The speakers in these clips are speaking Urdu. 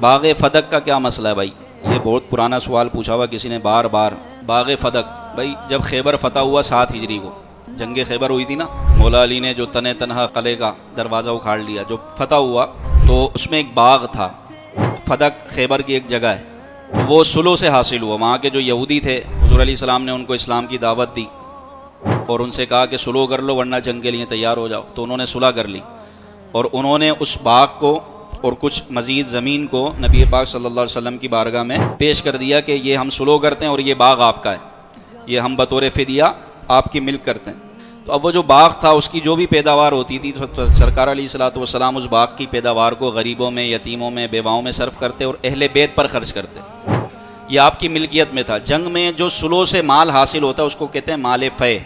باغ فدق کا کیا مسئلہ ہے بھائی؟ یہ بہت پرانا سوال پوچھا ہوا کسی نے بار بار. باغ فدق بھائی جب خیبر فتح ہوا 7 ہجری کو، جنگ خیبر ہوئی تھی نا، مولا علی نے جو تنہ تنہا قلعے کا دروازہ اکھاڑ لیا، جو فتح ہوا تو اس میں ایک باغ تھا. فدق خیبر کی ایک جگہ ہے، وہ صلح سے حاصل ہوا. وہاں کے جو یہودی تھے، حضور علیہ السلام نے ان کو اسلام کی دعوت دی اور ان سے کہا کہ صلح کر لو ورنہ جنگ کے لیے تیار ہو جاؤ. تو انہوں نے صلح کر لی اور انہوں نے اس باغ کو اور کچھ مزید زمین کو نبی پاک صلی اللہ علیہ وسلم کی بارگاہ میں پیش کر دیا کہ یہ ہم صلح کرتے ہیں اور یہ باغ آپ کا ہے، یہ ہم بطور فدیہ آپ کی ملک کرتے ہیں. تو اب وہ جو باغ تھا اس کی جو بھی پیداوار ہوتی تھی سرکار علیہ الصلوۃ والسلام اس باغ کی پیداوار کو غریبوں میں، یتیموں میں، بیواؤں میں صرف کرتے اور اہل بیت پر خرچ کرتے. یہ آپ کی ملکیت میں تھا. جنگ میں جو صلح سے مال حاصل ہوتا ہے اس کو کہتے ہیں مال فے،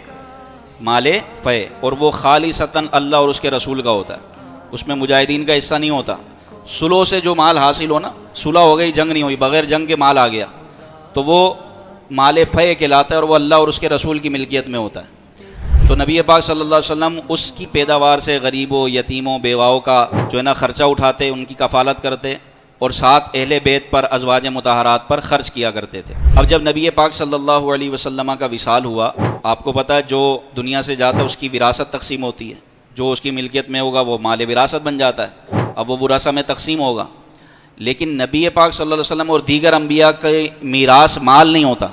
مال فے، اور وہ خالصتاً اللہ اور اس کے رسول کا ہوتا ہے، اس میں مجاہدین کا حصہ نہیں ہوتا. صلح سے جو مال حاصل ہونا، صلح ہو گئی، جنگ نہیں ہوئی، بغیر جنگ کے مال آ گیا تو وہ مال فے کہلاتا ہے اور وہ اللہ اور اس کے رسول کی ملکیت میں ہوتا ہے. تو نبی پاک صلی اللہ علیہ وسلم اس کی پیداوار سے غریبوں، یتیموں، بیواؤں کا جو ہے نا خرچہ اٹھاتے، ان کی کفالت کرتے اور ساتھ اہل بیت پر، ازواج مطہرات پر خرچ کیا کرتے تھے. اب جب نبی پاک صلی اللہ علیہ وسلم کا وصال ہوا، آپ کو پتہ ہے جو دنیا سے جاتا ہے اس کی وراثت تقسیم ہوتی ہے، جو اس کی ملکیت میں ہوگا وہ مال وراثت بن جاتا ہے، اب وہ ورثہ میں تقسیم ہوگا. لیکن نبی پاک صلی اللہ علیہ وسلم اور دیگر انبیاء کے میراث مال نہیں ہوتا،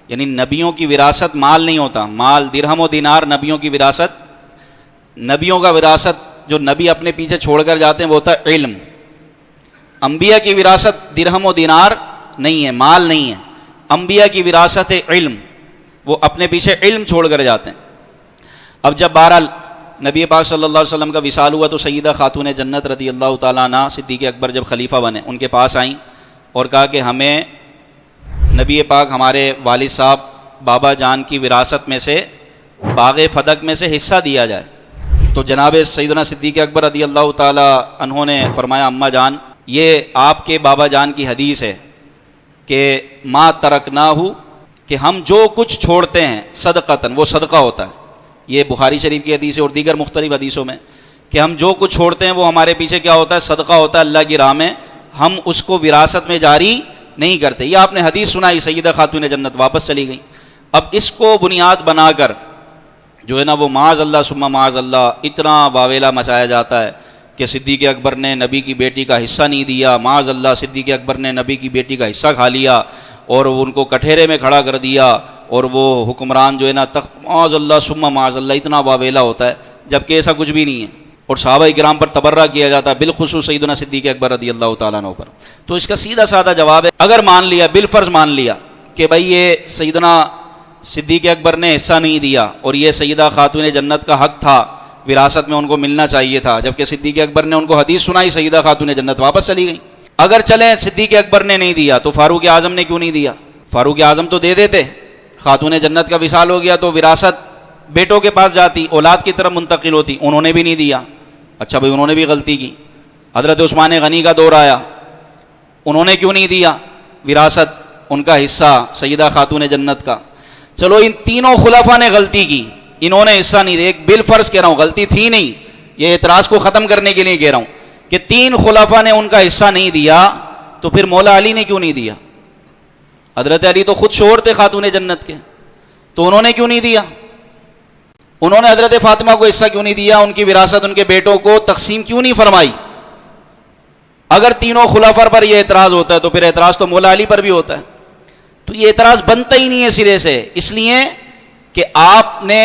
یعنی نبیوں کی وراثت مال نہیں ہوتا. مال درہم و دینار نبیوں کی وراثت، نبیوں کا وراثت جو نبی اپنے پیچھے چھوڑ کر جاتے ہیں وہ ہوتا ہے علم. انبیاء کی وراثت درہم و دینار نہیں ہے، مال نہیں ہے. انبیاء کی وراثت ہے علم، وہ اپنے پیچھے علم چھوڑ کر جاتے ہیں. اب جب بہرحال نبی پاک صلی اللہ علیہ وسلم کا وصال ہوا تو سیدہ خاتون جنت رضی اللہ تعالیٰ عنہ صدیق اکبر جب خلیفہ بنے ان کے پاس آئیں اور کہا کہ ہمیں نبی پاک ہمارے والد صاحب بابا جان کی وراثت میں سے باغ فدق میں سے حصہ دیا جائے. تو جناب سیدنا صدیق اکبر رضی اللہ تعالیٰ عنہ نے فرمایا اماں جان یہ آپ کے بابا جان کی حدیث ہے کہ ما ترکناہ، کہ ہم جو کچھ چھوڑتے ہیں صدقتاً وہ صدقہ ہوتا ہے. یہ بخاری شریف کی حدیث ہے اور دیگر مختلف حدیثوں میں کہ ہم جو کچھ چھوڑتے ہیں وہ ہمارے پیچھے کیا ہوتا ہے؟ صدقہ ہوتا ہے اللہ کی راہ میں، ہم اس کو وراثت میں جاری نہیں کرتے. یہ آپ نے حدیث سنائی، سیدہ خاتون جنت واپس چلی گئی. اب اس کو بنیاد بنا کر جو ہے نا وہ معاذ اللہ ثم معاذ اللہ اتنا واویلا مچایا جاتا ہے کہ صدیق اکبر نے نبی کی بیٹی کا حصہ نہیں دیا، معاذ اللہ صدیق اکبر نے نبی کی بیٹی کا حصہ کھا لیا اور ان کو کٹہرے میں کھڑا کر دیا اور وہ حکمران جو ہے نا معاذ اللہ ثم معاذ اللہ اتنا واویلا ہوتا ہے جبکہ ایسا کچھ بھی نہیں ہے. اور صحابہ کرام پر تبرہ کیا جاتا ہے، بالخصوص سیدنا صدیق اکبر رضی اللہ تعالیٰ عنہ پر. تو اس کا سیدھا سادہ جواب ہے اگر مان لیا، بالفرض مان لیا کہ بھائی یہ سیدنا صدیق اکبر نے حصہ نہیں دیا اور یہ سیدہ خاتون جنت کا حق تھا، وراثت میں ان کو ملنا چاہیے تھا، جبکہ صدیق اکبر نے ان کو حدیث سنائی، سیدہ خاتون جنت واپس چلی گئی. اگر چلیں صدیق اکبر نے نہیں دیا تو فاروق اعظم نے کیوں نہیں دیا؟ فاروق اعظم تو دے دیتے، خاتون جنت کا وصال ہو گیا تو وراثت بیٹوں کے پاس جاتی، اولاد کی طرف منتقل ہوتی، انہوں نے بھی نہیں دیا. اچھا بھائی انہوں نے بھی غلطی کی. حضرت عثمان غنی کا دور آیا، انہوں نے کیوں نہیں دیا وراثت، ان کا حصہ سیدہ خاتون جنت کا. چلو ان تینوں خلفاء نے غلطی کی، انہوں نے حصہ نہیں دیا. ایک بالفرض کہہ رہا ہوں غلطی تھی نہیں، یہ اعتراض کو ختم کرنے کے لیے کہہ رہا ہوں کہ 3 خلفاء نے ان کا حصہ نہیں دیا تو پھر مولا علی نے کیوں نہیں دیا؟ حضرت علی تو خود شوہر تھے خاتون جنت کے، تو انہوں نے کیوں نہیں دیا؟ انہوں نے حضرت فاطمہ کو حصہ کیوں نہیں دیا؟ ان کی وراثت ان کے بیٹوں کو تقسیم کیوں نہیں فرمائی؟ اگر تینوں خلفاء پر یہ اعتراض ہوتا ہے تو پھر اعتراض تو مولا علی پر بھی ہوتا ہے. تو یہ اعتراض بنتا ہی نہیں ہے سرے سے، اس لیے کہ آپ نے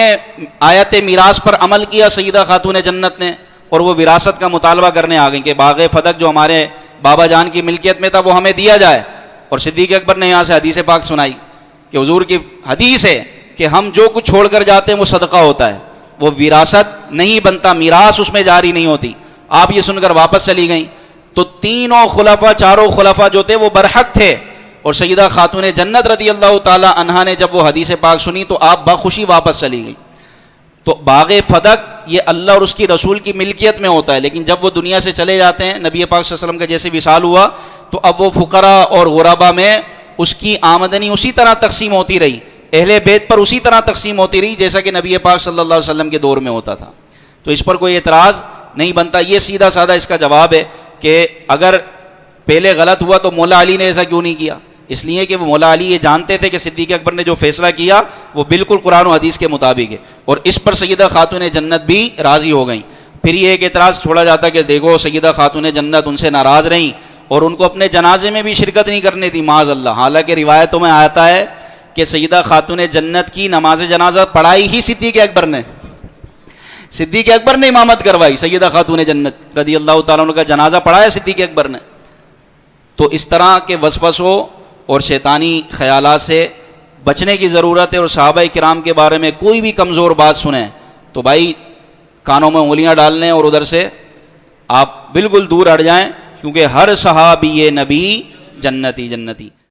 آیت میراث پر عمل کیا سیدہ خاتون جنت نے اور وہ وراثت کا مطالبہ کرنے آ گئی کہ باغ فدق جو ہمارے بابا جان کی ملکیت میں تھا وہ ہمیں دیا جائے. اور صدیق اکبر نے یہاں سے حدیث پاک سنائی کہ حضور کی حدیث ہے کہ ہم جو کچھ چھوڑ کر جاتے ہیں وہ صدقہ ہوتا ہے، وہ وراثت نہیں بنتا، میراث اس میں جاری نہیں ہوتی. آپ یہ سن کر واپس چلی گئیں تو تینوں خلفاء، چاروں خلفاء جو تھے وہ برحق تھے. اور سیدہ خاتون جنت رضی اللہ تعالی عنہا نے جب وہ حدیث پاک سنی تو آپ بخوشی واپس چلی گئی. تو باغ فدق یہ اللہ اور اس کی رسول کی ملکیت میں ہوتا ہے، لیکن جب وہ دنیا سے چلے جاتے ہیں، نبی پاک صلی اللہ علیہ وسلم کا جیسے وصال ہوا تو اب وہ فقراء اور غربا میں اس کی آمدنی اسی طرح تقسیم ہوتی رہی، اہل بیت پر اسی طرح تقسیم ہوتی رہی جیسا کہ نبی پاک صلی اللہ علیہ وسلم کے دور میں ہوتا تھا. تو اس پر کوئی اعتراض نہیں بنتا. یہ سیدھا سادہ اس کا جواب ہے کہ اگر پہلے غلط ہوا تو مولا علی نے ایسا کیوں نہیں کیا؟ اس لیے کہ وہ مولا علی یہ جانتے تھے کہ صدیق اکبر نے جو فیصلہ کیا وہ بالکل قرآن و حدیث کے مطابق ہے، اور اس پر سیدہ خاتون جنت بھی راضی ہو گئیں۔ پھر یہ ایک اعتراض چھوڑا جاتا کہ دیکھو سیدہ خاتون جنت ان سے ناراض رہیں اور ان کو اپنے جنازے میں بھی شرکت نہیں کرنے دی، معاذ اللہ، حالانکہ روایتوں میں آتا ہے کہ سیدہ خاتون جنت کی نماز جنازہ پڑھائی ہی صدیق اکبر نے، صدیق اکبر نے امامت کروائی، سیدہ خاتون جنت رضی اللہ تعالیٰ عنہ کا جنازہ پڑھایا صدیق اکبر نے۔ تو اس طرح کے وسوسوں اور شیطانی خیالات سے بچنے کی ضرورت ہے، اور صحابہ کرام کے بارے میں کوئی بھی کمزور بات سنیں تو بھائی کانوں میں انگلیاں ڈال لیں اور ادھر سے آپ بالکل دور ہٹ جائیں، کیونکہ ہر صحابی نبی جنتی جنتی۔